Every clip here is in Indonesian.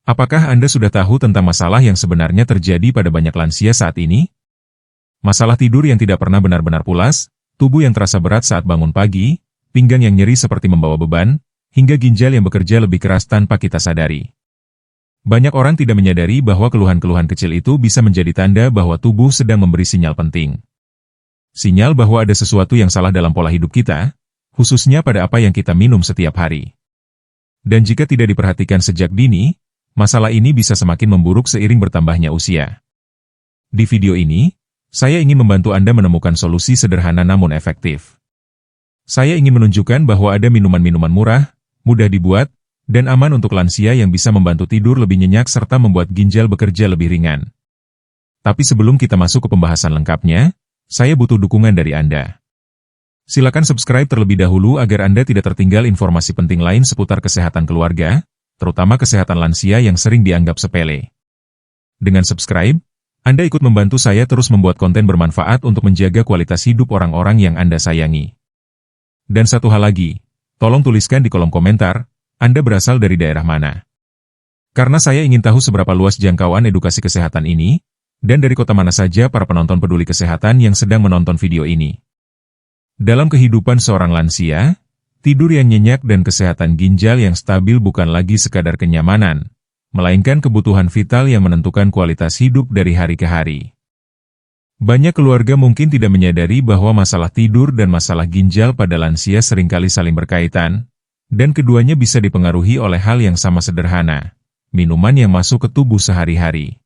Apakah Anda sudah tahu tentang masalah yang sebenarnya terjadi pada banyak lansia saat ini? Masalah tidur yang tidak pernah benar-benar pulas, tubuh yang terasa berat saat bangun pagi, pinggang yang nyeri seperti membawa beban, hingga ginjal yang bekerja lebih keras tanpa kita sadari. Banyak orang tidak menyadari bahwa keluhan-keluhan kecil itu bisa menjadi tanda bahwa tubuh sedang memberi sinyal penting. Sinyal bahwa ada sesuatu yang salah dalam pola hidup kita, khususnya pada apa yang kita minum setiap hari. Dan jika tidak diperhatikan sejak dini, masalah ini bisa semakin memburuk seiring bertambahnya usia. Di video ini, saya ingin membantu Anda menemukan solusi sederhana namun efektif. Saya ingin menunjukkan bahwa ada minuman-minuman murah, mudah dibuat, dan aman untuk lansia yang bisa membantu tidur lebih nyenyak serta membuat ginjal bekerja lebih ringan. Tapi sebelum kita masuk ke pembahasan lengkapnya, saya butuh dukungan dari Anda. Silakan subscribe terlebih dahulu agar Anda tidak tertinggal informasi penting lain seputar kesehatan keluarga, terutama kesehatan lansia yang sering dianggap sepele. Dengan subscribe, Anda ikut membantu saya terus membuat konten bermanfaat untuk menjaga kualitas hidup orang-orang yang Anda sayangi. Dan satu hal lagi, tolong tuliskan di kolom komentar, Anda berasal dari daerah mana. Karena saya ingin tahu seberapa luas jangkauan edukasi kesehatan ini, dan dari kota mana saja para penonton peduli kesehatan yang sedang menonton video ini. Dalam kehidupan seorang lansia, tidur yang nyenyak dan kesehatan ginjal yang stabil bukan lagi sekadar kenyamanan, melainkan kebutuhan vital yang menentukan kualitas hidup dari hari ke hari. Banyak keluarga mungkin tidak menyadari bahwa masalah tidur dan masalah ginjal pada lansia seringkali saling berkaitan, dan keduanya bisa dipengaruhi oleh hal yang sama sederhana, minuman yang masuk ke tubuh sehari-hari.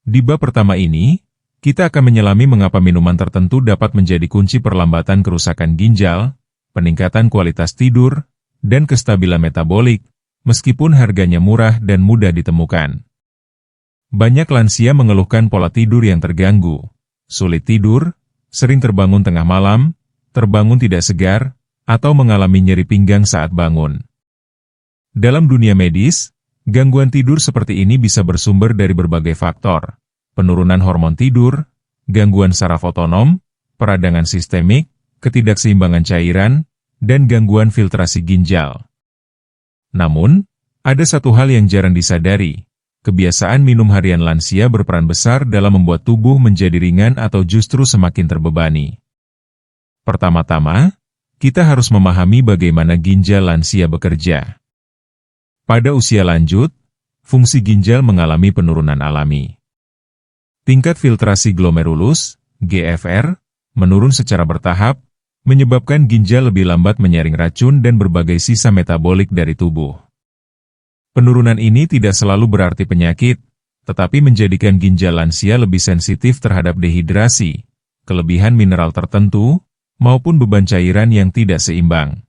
Di bab pertama ini, kita akan menyelami mengapa minuman tertentu dapat menjadi kunci perlambatan kerusakan ginjal, peningkatan kualitas tidur, dan kestabilan metabolik, meskipun harganya murah dan mudah ditemukan. Banyak lansia mengeluhkan pola tidur yang terganggu, sulit tidur, sering terbangun tengah malam, terbangun tidak segar, atau mengalami nyeri pinggang saat bangun. Dalam dunia medis, gangguan tidur seperti ini bisa bersumber dari berbagai faktor, penurunan hormon tidur, gangguan saraf otonom, peradangan sistemik, ketidakseimbangan cairan, dan gangguan filtrasi ginjal. Namun, ada satu hal yang jarang disadari, kebiasaan minum harian lansia berperan besar dalam membuat tubuh menjadi ringan atau justru semakin terbebani. Pertama-tama, kita harus memahami bagaimana ginjal lansia bekerja. Pada usia lanjut, fungsi ginjal mengalami penurunan alami. Tingkat filtrasi glomerulus, GFR, menurun secara bertahap, menyebabkan ginjal lebih lambat menyaring racun dan berbagai sisa metabolik dari tubuh. Penurunan ini tidak selalu berarti penyakit, tetapi menjadikan ginjal lansia lebih sensitif terhadap dehidrasi, kelebihan mineral tertentu, maupun beban cairan yang tidak seimbang.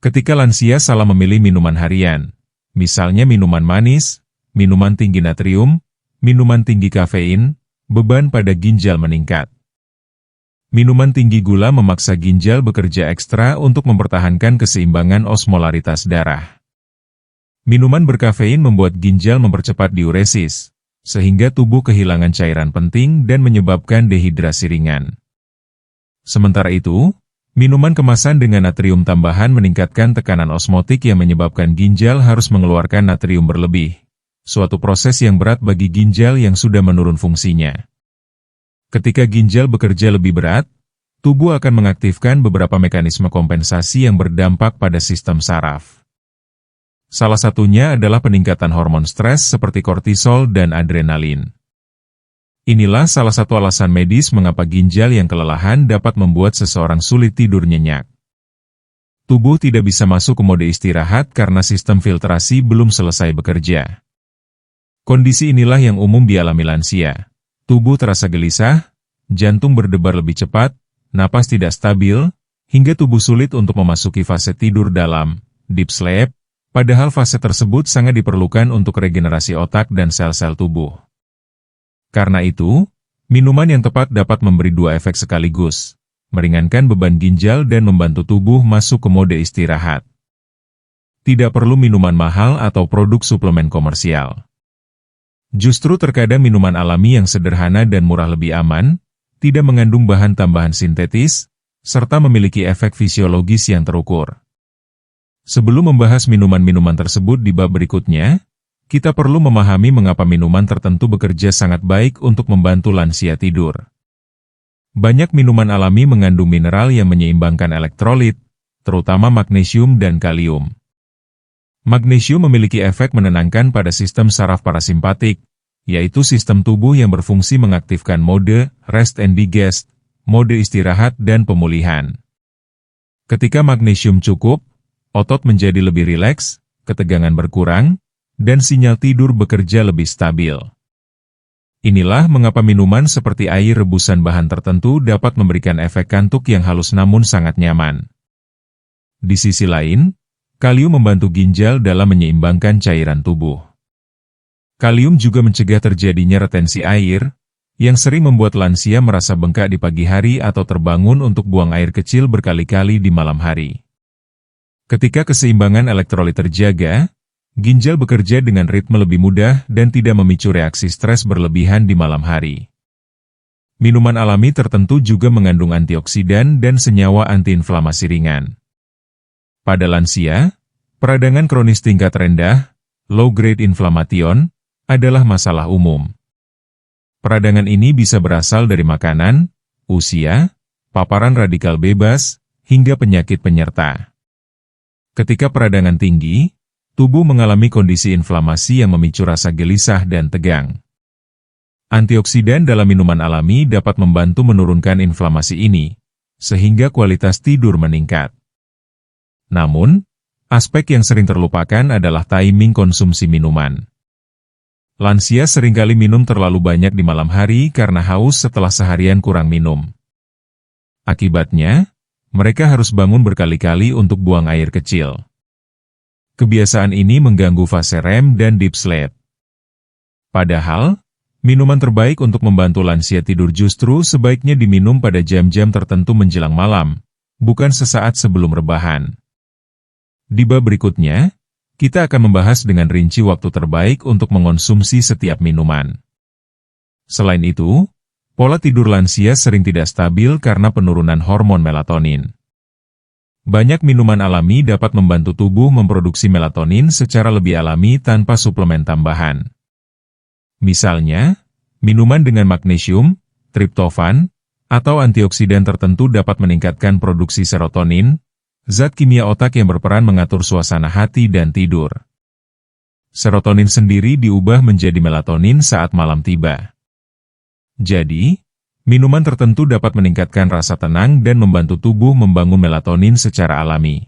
Ketika lansia salah memilih minuman harian, misalnya minuman manis, minuman tinggi natrium, minuman tinggi kafein, beban pada ginjal meningkat. Minuman tinggi gula memaksa ginjal bekerja ekstra untuk mempertahankan keseimbangan osmolaritas darah. Minuman berkafein membuat ginjal mempercepat diuresis, sehingga tubuh kehilangan cairan penting dan menyebabkan dehidrasi ringan. Sementara itu, minuman kemasan dengan natrium tambahan meningkatkan tekanan osmotik yang menyebabkan ginjal harus mengeluarkan natrium berlebih, suatu proses yang berat bagi ginjal yang sudah menurun fungsinya. Ketika ginjal bekerja lebih berat, tubuh akan mengaktifkan beberapa mekanisme kompensasi yang berdampak pada sistem saraf. Salah satunya adalah peningkatan hormon stres seperti kortisol dan adrenalin. Inilah salah satu alasan medis mengapa ginjal yang kelelahan dapat membuat seseorang sulit tidur nyenyak. Tubuh tidak bisa masuk ke mode istirahat karena sistem filtrasi belum selesai bekerja. Kondisi inilah yang umum dialami lansia. Tubuh terasa gelisah, jantung berdebar lebih cepat, napas tidak stabil, hingga tubuh sulit untuk memasuki fase tidur dalam, deep sleep, padahal fase tersebut sangat diperlukan untuk regenerasi otak dan sel-sel tubuh. Karena itu, minuman yang tepat dapat memberi dua efek sekaligus, meringankan beban ginjal dan membantu tubuh masuk ke mode istirahat. Tidak perlu minuman mahal atau produk suplemen komersial. Justru terkadang minuman alami yang sederhana dan murah lebih aman, tidak mengandung bahan tambahan sintetis, serta memiliki efek fisiologis yang terukur. Sebelum membahas minuman-minuman tersebut di bab berikutnya, kita perlu memahami mengapa minuman tertentu bekerja sangat baik untuk membantu lansia tidur. Banyak minuman alami mengandung mineral yang menyeimbangkan elektrolit, terutama magnesium dan kalium. Magnesium memiliki efek menenangkan pada sistem saraf parasimpatik, yaitu sistem tubuh yang berfungsi mengaktifkan mode rest and digest, mode istirahat dan pemulihan. Ketika magnesium cukup, otot menjadi lebih rileks, ketegangan berkurang, dan sinyal tidur bekerja lebih stabil. Inilah mengapa minuman seperti air rebusan bahan tertentu dapat memberikan efek kantuk yang halus namun sangat nyaman. Di sisi lain, kalium membantu ginjal dalam menyeimbangkan cairan tubuh. Kalium juga mencegah terjadinya retensi air, yang sering membuat lansia merasa bengkak di pagi hari atau terbangun untuk buang air kecil berkali-kali di malam hari. Ketika keseimbangan elektrolit terjaga, ginjal bekerja dengan ritme lebih mudah dan tidak memicu reaksi stres berlebihan di malam hari. Minuman alami tertentu juga mengandung antioksidan dan senyawa antiinflamasi ringan. Pada lansia, peradangan kronis tingkat rendah, low-grade inflammation, adalah masalah umum. Peradangan ini bisa berasal dari makanan, usia, paparan radikal bebas, hingga penyakit penyerta. Ketika peradangan tinggi, tubuh mengalami kondisi inflamasi yang memicu rasa gelisah dan tegang. Antioksidan dalam minuman alami dapat membantu menurunkan inflamasi ini, sehingga kualitas tidur meningkat. Namun, aspek yang sering terlupakan adalah timing konsumsi minuman. Lansia seringkali minum terlalu banyak di malam hari karena haus setelah seharian kurang minum. Akibatnya, mereka harus bangun berkali-kali untuk buang air kecil. Kebiasaan ini mengganggu fase REM dan deep sleep. Padahal, minuman terbaik untuk membantu lansia tidur justru sebaiknya diminum pada jam-jam tertentu menjelang malam, bukan sesaat sebelum rebahan. Di bab berikutnya, kita akan membahas dengan rinci waktu terbaik untuk mengonsumsi setiap minuman. Selain itu, pola tidur lansia sering tidak stabil karena penurunan hormon melatonin. Banyak minuman alami dapat membantu tubuh memproduksi melatonin secara lebih alami tanpa suplemen tambahan. Misalnya, minuman dengan magnesium, triptofan, atau antioksidan tertentu dapat meningkatkan produksi serotonin, zat kimia otak yang berperan mengatur suasana hati dan tidur. Serotonin sendiri diubah menjadi melatonin saat malam tiba. Jadi, minuman tertentu dapat meningkatkan rasa tenang dan membantu tubuh membangun melatonin secara alami.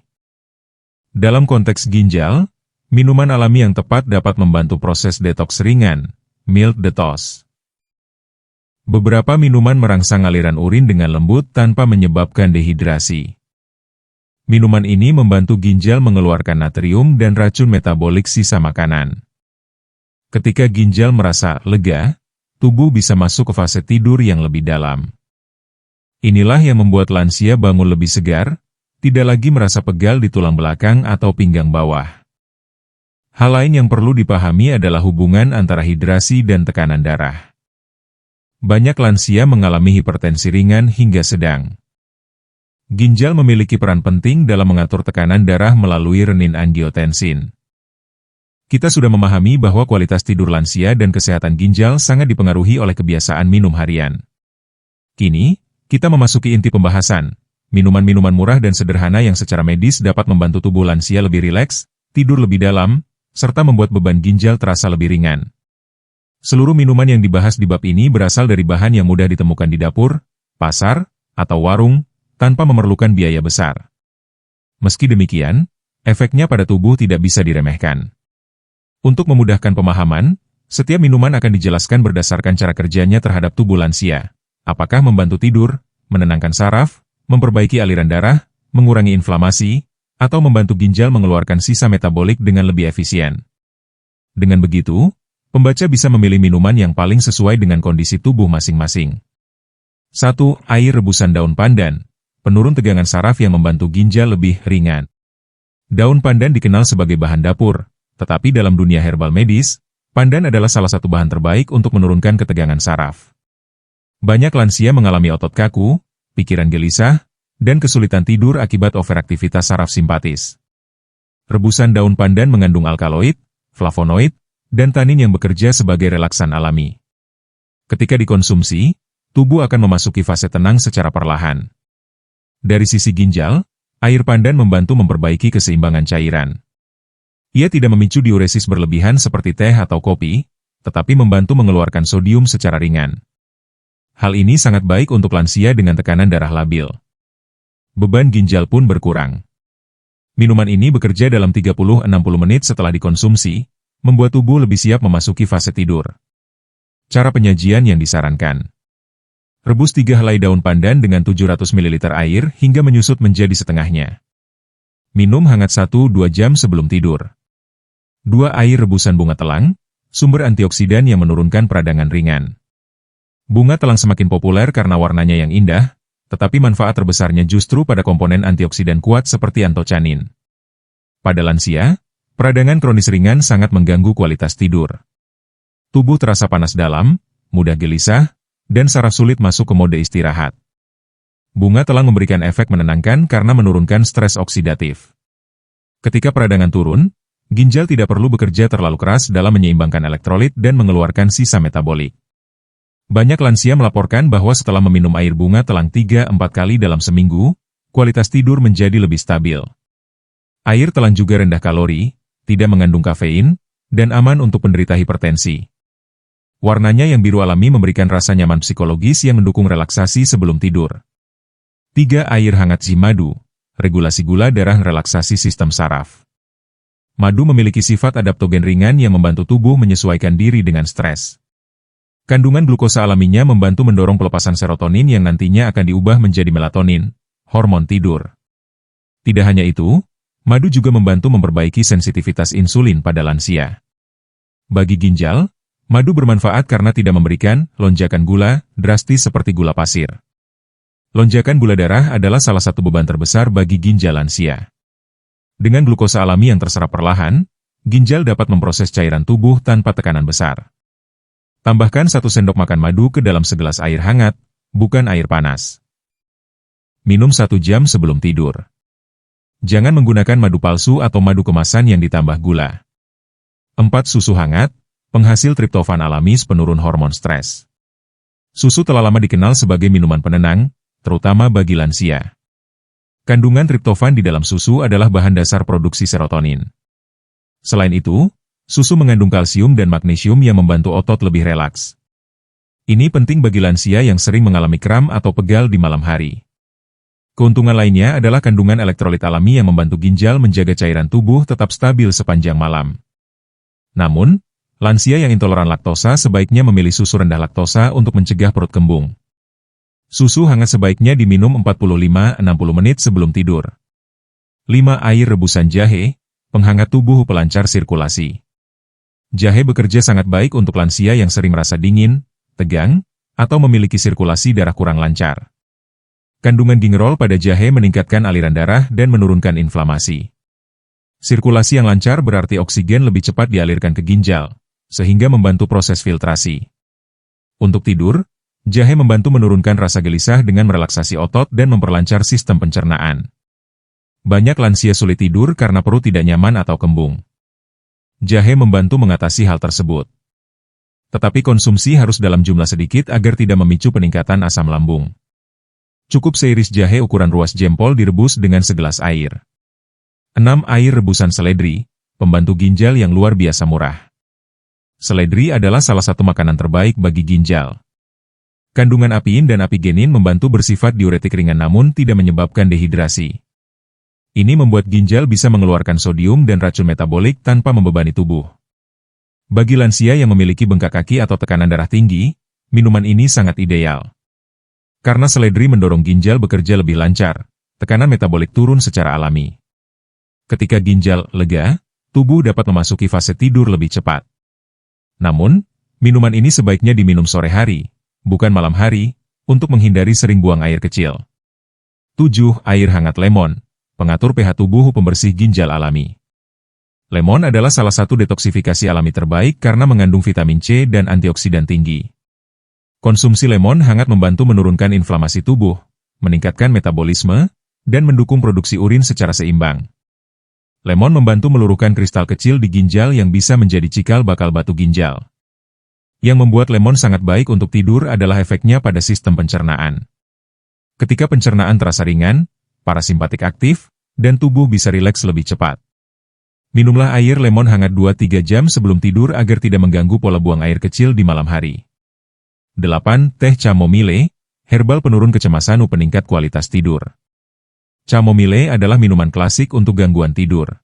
Dalam konteks ginjal, minuman alami yang tepat dapat membantu proses detoks ringan, milk detox. Beberapa minuman merangsang aliran urin dengan lembut tanpa menyebabkan dehidrasi. Minuman ini membantu ginjal mengeluarkan natrium dan racun metabolik sisa makanan. Ketika ginjal merasa lega, tubuh bisa masuk ke fase tidur yang lebih dalam. Inilah yang membuat lansia bangun lebih segar, tidak lagi merasa pegal di tulang belakang atau pinggang bawah. Hal lain yang perlu dipahami adalah hubungan antara hidrasi dan tekanan darah. Banyak lansia mengalami hipertensi ringan hingga sedang. Ginjal memiliki peran penting dalam mengatur tekanan darah melalui renin-angiotensin. Kita sudah memahami bahwa kualitas tidur lansia dan kesehatan ginjal sangat dipengaruhi oleh kebiasaan minum harian. Kini, kita memasuki inti pembahasan. Minuman-minuman murah dan sederhana yang secara medis dapat membantu tubuh lansia lebih rileks, tidur lebih dalam, serta membuat beban ginjal terasa lebih ringan. Seluruh minuman yang dibahas di bab ini berasal dari bahan yang mudah ditemukan di dapur, pasar, atau warung, tanpa memerlukan biaya besar. Meski demikian, efeknya pada tubuh tidak bisa diremehkan. Untuk memudahkan pemahaman, setiap minuman akan dijelaskan berdasarkan cara kerjanya terhadap tubuh lansia. Apakah membantu tidur, menenangkan saraf, memperbaiki aliran darah, mengurangi inflamasi, atau membantu ginjal mengeluarkan sisa metabolik dengan lebih efisien. Dengan begitu, pembaca bisa memilih minuman yang paling sesuai dengan kondisi tubuh masing-masing. 1. Air rebusan daun pandan. Penurun tegangan saraf yang membantu ginjal lebih ringan. Daun pandan dikenal sebagai bahan dapur, tetapi dalam dunia herbal medis, pandan adalah salah satu bahan terbaik untuk menurunkan ketegangan saraf. Banyak lansia mengalami otot kaku, pikiran gelisah, dan kesulitan tidur akibat overaktivitas saraf simpatis. Rebusan daun pandan mengandung alkaloid, flavonoid, dan tanin yang bekerja sebagai relaksan alami. Ketika dikonsumsi, tubuh akan memasuki fase tenang secara perlahan. Dari sisi ginjal, air pandan membantu memperbaiki keseimbangan cairan. Ia tidak memicu diuresis berlebihan seperti teh atau kopi, tetapi membantu mengeluarkan sodium secara ringan. Hal ini sangat baik untuk lansia dengan tekanan darah labil. Beban ginjal pun berkurang. Minuman ini bekerja dalam 30-60 menit setelah dikonsumsi, membuat tubuh lebih siap memasuki fase tidur. Cara penyajian yang disarankan. Rebus 3 helai daun pandan dengan 700 ml air hingga menyusut menjadi setengahnya. Minum hangat 1-2 jam sebelum tidur. 2 air rebusan bunga telang, sumber antioksidan yang menurunkan peradangan ringan. Bunga telang semakin populer karena warnanya yang indah, tetapi manfaat terbesarnya justru pada komponen antioksidan kuat seperti antocianin. Pada lansia, peradangan kronis ringan sangat mengganggu kualitas tidur. Tubuh terasa panas dalam, mudah gelisah, dan saraf sulit masuk ke mode istirahat. Bunga telang memberikan efek menenangkan karena menurunkan stres oksidatif. Ketika peradangan turun, ginjal tidak perlu bekerja terlalu keras dalam menyeimbangkan elektrolit dan mengeluarkan sisa metabolik. Banyak lansia melaporkan bahwa setelah meminum air bunga telang 3-4 kali dalam seminggu, kualitas tidur menjadi lebih stabil. Air telang juga rendah kalori, tidak mengandung kafein, dan aman untuk penderita hipertensi. Warnanya yang biru alami memberikan rasa nyaman psikologis yang mendukung relaksasi sebelum tidur. 3. Air hangat madu, regulasi gula darah, relaksasi sistem saraf. Madu memiliki sifat adaptogen ringan yang membantu tubuh menyesuaikan diri dengan stres. Kandungan glukosa alaminya membantu mendorong pelepasan serotonin yang nantinya akan diubah menjadi melatonin, hormon tidur. Tidak hanya itu, madu juga membantu memperbaiki sensitivitas insulin pada lansia. Bagi ginjal, madu bermanfaat karena tidak memberikan lonjakan gula drastis seperti gula pasir. Lonjakan gula darah adalah salah satu beban terbesar bagi ginjal lansia. Dengan glukosa alami yang terserap perlahan, ginjal dapat memproses cairan tubuh tanpa tekanan besar. Tambahkan 1 sendok makan madu ke dalam segelas air hangat, bukan air panas. Minum 1 jam sebelum tidur. Jangan menggunakan madu palsu atau madu kemasan yang ditambah gula. 4. Susu hangat, penghasil triptofan alami penurun hormon stres. Susu telah lama dikenal sebagai minuman penenang, terutama bagi lansia. Kandungan triptofan di dalam susu adalah bahan dasar produksi serotonin. Selain itu, susu mengandung kalsium dan magnesium yang membantu otot lebih relaks. Ini penting bagi lansia yang sering mengalami kram atau pegal di malam hari. Keuntungan lainnya adalah kandungan elektrolit alami yang membantu ginjal menjaga cairan tubuh tetap stabil sepanjang malam. Namun, lansia yang intoleran laktosa sebaiknya memilih susu rendah laktosa untuk mencegah perut kembung. Susu hangat sebaiknya diminum 45-60 menit sebelum tidur. 5. Air rebusan jahe, penghangat tubuh, pelancar sirkulasi. Jahe bekerja sangat baik untuk lansia yang sering merasa dingin, tegang, atau memiliki sirkulasi darah kurang lancar. Kandungan gingerol pada jahe meningkatkan aliran darah dan menurunkan inflamasi. Sirkulasi yang lancar berarti oksigen lebih cepat dialirkan ke ginjal, sehingga membantu proses filtrasi. Untuk tidur, jahe membantu menurunkan rasa gelisah dengan merelaksasi otot dan memperlancar sistem pencernaan. Banyak lansia sulit tidur karena perut tidak nyaman atau kembung. Jahe membantu mengatasi hal tersebut. Tetapi konsumsi harus dalam jumlah sedikit agar tidak memicu peningkatan asam lambung. Cukup seiris jahe ukuran ruas jempol direbus dengan segelas air. 6. Air rebusan seledri, pembantu ginjal yang luar biasa murah. Seledri adalah salah satu makanan terbaik bagi ginjal. Kandungan apiin dan apigenin membantu bersifat diuretik ringan namun tidak menyebabkan dehidrasi. Ini membuat ginjal bisa mengeluarkan sodium dan racun metabolik tanpa membebani tubuh. Bagi lansia yang memiliki bengkak kaki atau tekanan darah tinggi, minuman ini sangat ideal. Karena seledri mendorong ginjal bekerja lebih lancar, tekanan metabolik turun secara alami. Ketika ginjal lega, tubuh dapat memasuki fase tidur lebih cepat. Namun, minuman ini sebaiknya diminum sore hari, bukan malam hari, untuk menghindari sering buang air kecil. 7. Air hangat lemon, pengatur pH tubuh, pembersih ginjal alami. Lemon adalah salah satu detoksifikasi alami terbaik karena mengandung vitamin C dan antioksidan tinggi. Konsumsi lemon hangat membantu menurunkan inflamasi tubuh, meningkatkan metabolisme, dan mendukung produksi urin secara seimbang. Lemon membantu meluruhkan kristal kecil di ginjal yang bisa menjadi cikal bakal batu ginjal. Yang membuat lemon sangat baik untuk tidur adalah efeknya pada sistem pencernaan. Ketika pencernaan terasa ringan, parasimpatik aktif, dan tubuh bisa rileks lebih cepat. Minumlah air lemon hangat 2-3 jam sebelum tidur agar tidak mengganggu pola buang air kecil di malam hari. 8. Teh chamomile, herbal penurun kecemasan peningkat kualitas tidur. Chamomile adalah minuman klasik untuk gangguan tidur.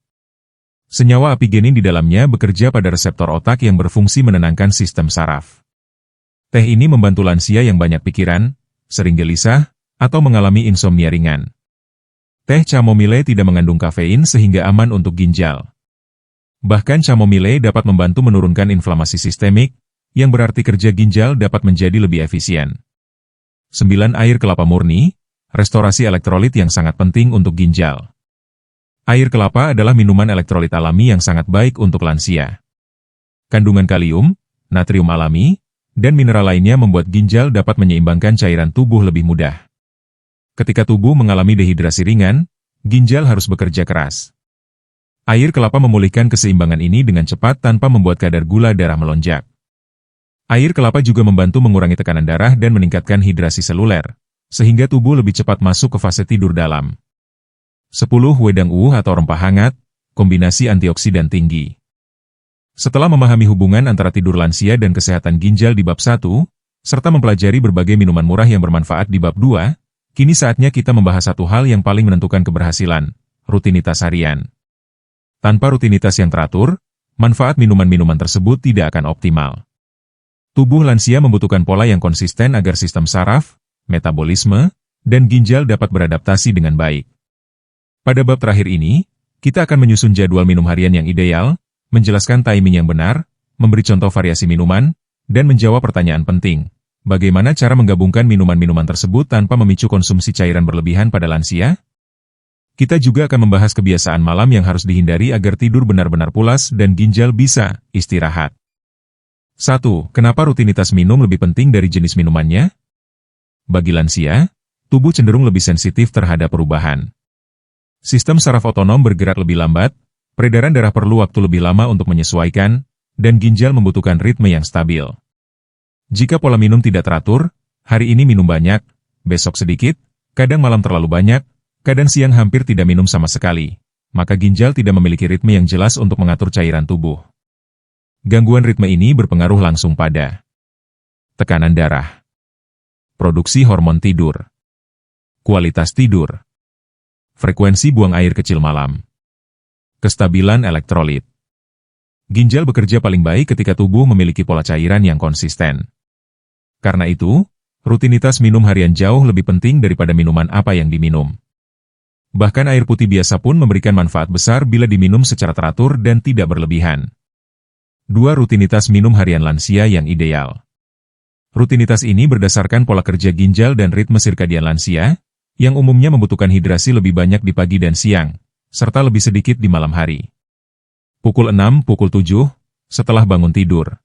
Senyawa apigenin di dalamnya bekerja pada reseptor otak yang berfungsi menenangkan sistem saraf. Teh ini membantu lansia yang banyak pikiran, sering gelisah, atau mengalami insomnia ringan. Teh chamomile tidak mengandung kafein sehingga aman untuk ginjal. Bahkan chamomile dapat membantu menurunkan inflamasi sistemik, yang berarti kerja ginjal dapat menjadi lebih efisien. 9. Air kelapa murni, restorasi elektrolit yang sangat penting untuk ginjal. Air kelapa adalah minuman elektrolit alami yang sangat baik untuk lansia. Kandungan kalium, natrium alami, dan mineral lainnya membuat ginjal dapat menyeimbangkan cairan tubuh lebih mudah. Ketika tubuh mengalami dehidrasi ringan, ginjal harus bekerja keras. Air kelapa memulihkan keseimbangan ini dengan cepat tanpa membuat kadar gula darah melonjak. Air kelapa juga membantu mengurangi tekanan darah dan meningkatkan hidrasi seluler, sehingga tubuh lebih cepat masuk ke fase tidur dalam. 10. Wedang uwuh atau rempah hangat, kombinasi antioksidan tinggi. Setelah memahami hubungan antara tidur lansia dan kesehatan ginjal di bab 1, serta mempelajari berbagai minuman murah yang bermanfaat di bab 2, kini saatnya kita membahas satu hal yang paling menentukan keberhasilan, rutinitas harian. Tanpa rutinitas yang teratur, manfaat minuman-minuman tersebut tidak akan optimal. Tubuh lansia membutuhkan pola yang konsisten agar sistem saraf, metabolisme, dan ginjal dapat beradaptasi dengan baik. Pada bab terakhir ini, kita akan menyusun jadwal minum harian yang ideal, menjelaskan timing yang benar, memberi contoh variasi minuman, dan menjawab pertanyaan penting. Bagaimana cara menggabungkan minuman-minuman tersebut tanpa memicu konsumsi cairan berlebihan pada lansia? Kita juga akan membahas kebiasaan malam yang harus dihindari agar tidur benar-benar pulas dan ginjal bisa istirahat. 1. Kenapa rutinitas minum lebih penting dari jenis minumannya? Bagi lansia, tubuh cenderung lebih sensitif terhadap perubahan. Sistem saraf otonom bergerak lebih lambat, peredaran darah perlu waktu lebih lama untuk menyesuaikan, dan ginjal membutuhkan ritme yang stabil. Jika pola minum tidak teratur, hari ini minum banyak, besok sedikit, kadang malam terlalu banyak, kadang siang hampir tidak minum sama sekali, maka ginjal tidak memiliki ritme yang jelas untuk mengatur cairan tubuh. Gangguan ritme ini berpengaruh langsung pada tekanan darah, produksi hormon tidur, kualitas tidur, frekuensi buang air kecil malam, kestabilan elektrolit. Ginjal bekerja paling baik ketika tubuh memiliki pola cairan yang konsisten. Karena itu, rutinitas minum harian jauh lebih penting daripada minuman apa yang diminum. Bahkan air putih biasa pun memberikan manfaat besar bila diminum secara teratur dan tidak berlebihan. 2. Rutinitas minum harian lansia yang ideal. Rutinitas ini berdasarkan pola kerja ginjal dan ritme sirkadian lansia, yang umumnya membutuhkan hidrasi lebih banyak di pagi dan siang, serta lebih sedikit di malam hari. Pukul 6, pukul 7, setelah bangun tidur.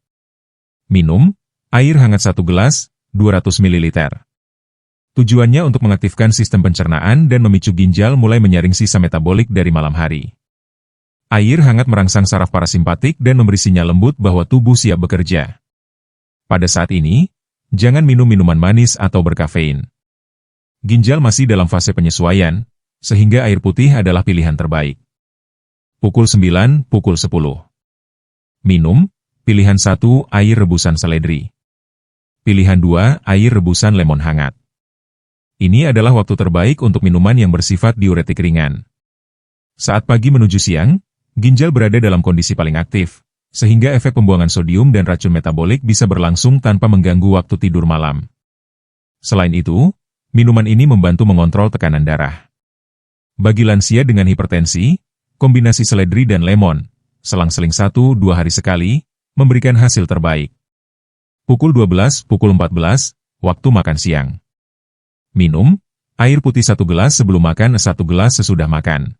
Minum air hangat 1 gelas, 200 ml. Tujuannya untuk mengaktifkan sistem pencernaan dan memicu ginjal mulai menyaring sisa metabolik dari malam hari. Air hangat merangsang saraf parasimpatik dan memberi sinyal lembut bahwa tubuh siap bekerja. Pada saat ini, jangan minum minuman manis atau berkafein. Ginjal masih dalam fase penyesuaian, sehingga air putih adalah pilihan terbaik. Pukul 9, pukul 10. Minum, pilihan 1, air rebusan seledri. Pilihan 2, air rebusan lemon hangat. Ini adalah waktu terbaik untuk minuman yang bersifat diuretik ringan. Saat pagi menuju siang, ginjal berada dalam kondisi paling aktif, sehingga efek pembuangan sodium dan racun metabolik bisa berlangsung tanpa mengganggu waktu tidur malam. Selain itu, minuman ini membantu mengontrol tekanan darah. Bagi lansia dengan hipertensi, kombinasi seledri dan lemon, selang-seling 1-2 hari sekali, memberikan hasil terbaik. Pukul 12, pukul 14, waktu makan siang. Minum, air putih 1 gelas sebelum makan, 1 gelas sesudah makan.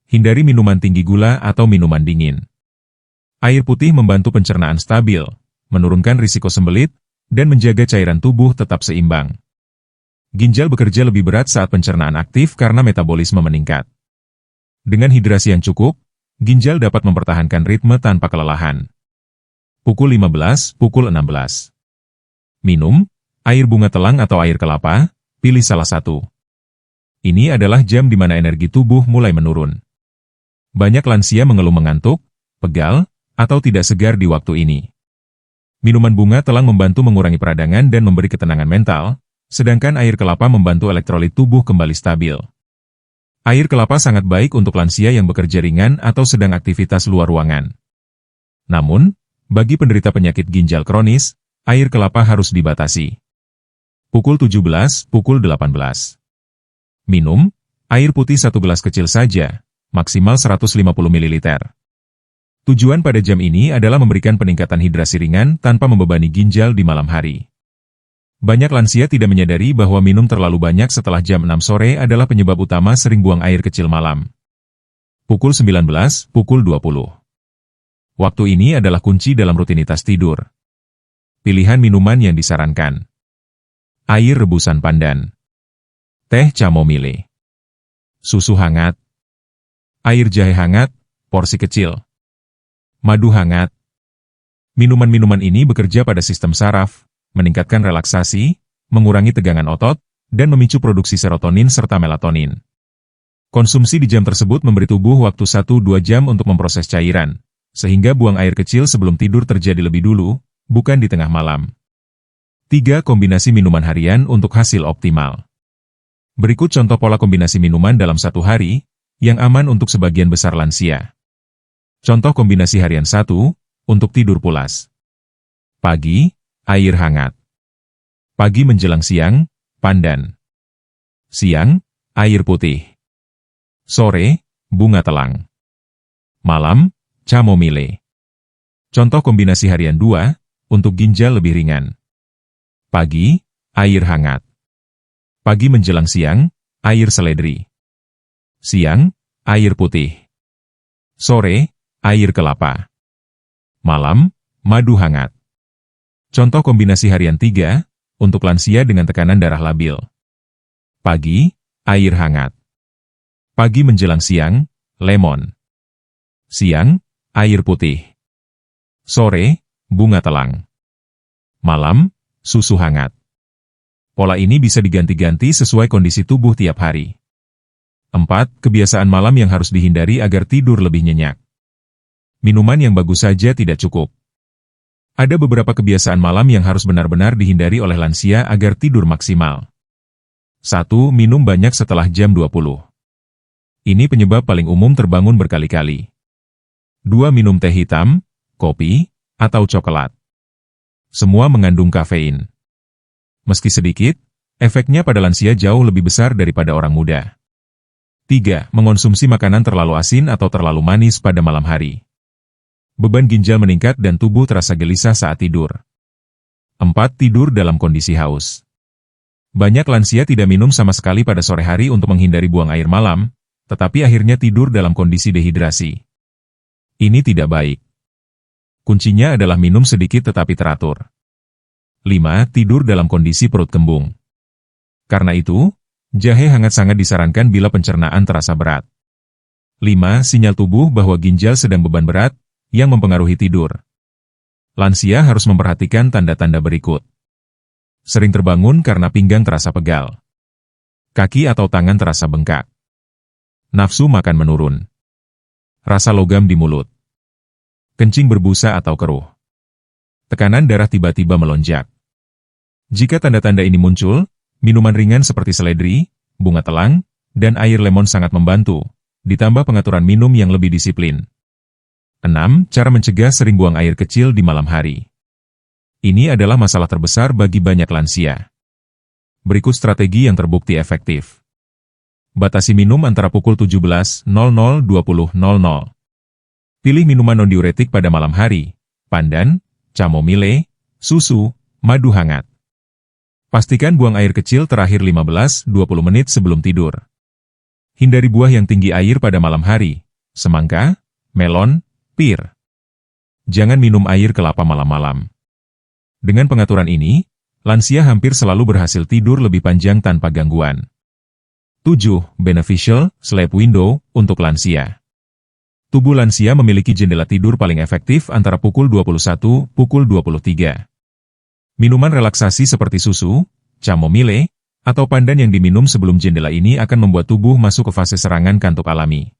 Hindari minuman tinggi gula atau minuman dingin. Air putih membantu pencernaan stabil, menurunkan risiko sembelit, dan menjaga cairan tubuh tetap seimbang. Ginjal bekerja lebih berat saat pencernaan aktif karena metabolisme meningkat. Dengan hidrasi yang cukup, ginjal dapat mempertahankan ritme tanpa kelelahan. Pukul 15, pukul 16. Minum, air bunga telang atau air kelapa, pilih salah satu. Ini adalah jam di mana energi tubuh mulai menurun. Banyak lansia mengeluh mengantuk, pegal, atau tidak segar di waktu ini. Minuman bunga telang membantu mengurangi peradangan dan memberi ketenangan mental, sedangkan air kelapa membantu elektrolit tubuh kembali stabil. Air kelapa sangat baik untuk lansia yang bekerja ringan atau sedang aktivitas luar ruangan. Namun, bagi penderita penyakit ginjal kronis, air kelapa harus dibatasi. Pukul 17, pukul 18. Minum, air putih 1 gelas kecil saja, maksimal 150 ml. Tujuan pada jam ini adalah memberikan peningkatan hidrasi ringan tanpa membebani ginjal di malam hari. Banyak lansia tidak menyadari bahwa minum terlalu banyak setelah jam 6 sore adalah penyebab utama sering buang air kecil malam. Pukul 19, pukul 20. Waktu ini adalah kunci dalam rutinitas tidur. Pilihan minuman yang disarankan. Air rebusan pandan. Teh chamomile. Susu hangat. Air jahe hangat, porsi kecil. Madu hangat. Minuman-minuman ini bekerja pada sistem saraf, meningkatkan relaksasi, mengurangi tegangan otot, dan memicu produksi serotonin serta melatonin. Konsumsi di jam tersebut memberi tubuh waktu 1-2 jam untuk memproses cairan, sehingga buang air kecil sebelum tidur terjadi lebih dulu, bukan di tengah malam. 3. Kombinasi minuman harian untuk hasil optimal. Berikut contoh pola kombinasi minuman dalam satu hari, yang aman untuk sebagian besar lansia. Contoh kombinasi harian 1, untuk tidur pulas. Pagi, air hangat. Pagi menjelang siang, pandan. Siang, air putih. Sore, bunga telang. Malam, chamomile. Contoh kombinasi harian 2, untuk ginjal lebih ringan. Pagi, air hangat. Pagi menjelang siang, air seledri. Siang, air putih. Sore, air kelapa. Malam, madu hangat. Contoh kombinasi harian 3, untuk lansia dengan tekanan darah labil. Pagi, air hangat. Pagi menjelang siang, lemon. Siang, air putih. Sore, bunga telang. Malam, susu hangat. Pola ini bisa diganti-ganti sesuai kondisi tubuh tiap hari. 4. Kebiasaan malam yang harus dihindari agar tidur lebih nyenyak. Minuman yang bagus saja tidak cukup. Ada beberapa kebiasaan malam yang harus benar-benar dihindari oleh lansia agar tidur maksimal. 1. Minum banyak setelah jam 20. Ini penyebab paling umum terbangun berkali-kali. 2. Minum teh hitam, kopi, atau coklat. Semua mengandung kafein. Meski sedikit, efeknya pada lansia jauh lebih besar daripada orang muda. 3. Mengonsumsi makanan terlalu asin atau terlalu manis pada malam hari. Beban ginjal meningkat dan tubuh terasa gelisah saat tidur. 4. Tidur dalam kondisi haus. Banyak lansia tidak minum sama sekali pada sore hari untuk menghindari buang air malam, tetapi akhirnya tidur dalam kondisi dehidrasi. Ini tidak baik. Kuncinya adalah minum sedikit tetapi teratur. 5. Tidur dalam kondisi perut kembung. Karena itu, jahe hangat sangat disarankan bila pencernaan terasa berat. 5. Sinyal tubuh bahwa ginjal sedang beban berat, yang mempengaruhi tidur. Lansia harus memperhatikan tanda-tanda berikut. Sering terbangun karena pinggang terasa pegal. Kaki atau tangan terasa bengkak. Nafsu makan menurun. Rasa logam di mulut. Kencing berbusa atau keruh. Tekanan darah tiba-tiba melonjak. Jika tanda-tanda ini muncul, minuman ringan seperti seledri, bunga telang, dan air lemon sangat membantu, ditambah pengaturan minum yang lebih disiplin. 6. Cara mencegah sering buang air kecil di malam hari. Ini adalah masalah terbesar bagi banyak lansia. Berikut strategi yang terbukti efektif. Batasi minum antara pukul 17.00-20.00. Pilih minuman non-diuretik pada malam hari, pandan, chamomile, susu, madu hangat. Pastikan buang air kecil terakhir 15-20 menit sebelum tidur. Hindari buah yang tinggi air pada malam hari, semangka, melon, pir. Jangan minum air kelapa malam-malam. Dengan pengaturan ini, lansia hampir selalu berhasil tidur lebih panjang tanpa gangguan. 7. Beneficial sleep window untuk lansia. Tubuh lansia memiliki jendela tidur paling efektif antara pukul 21, pukul 23. Minuman relaksasi seperti susu, chamomile, atau pandan yang diminum sebelum jendela ini akan membuat tubuh masuk ke fase serangan kantuk alami.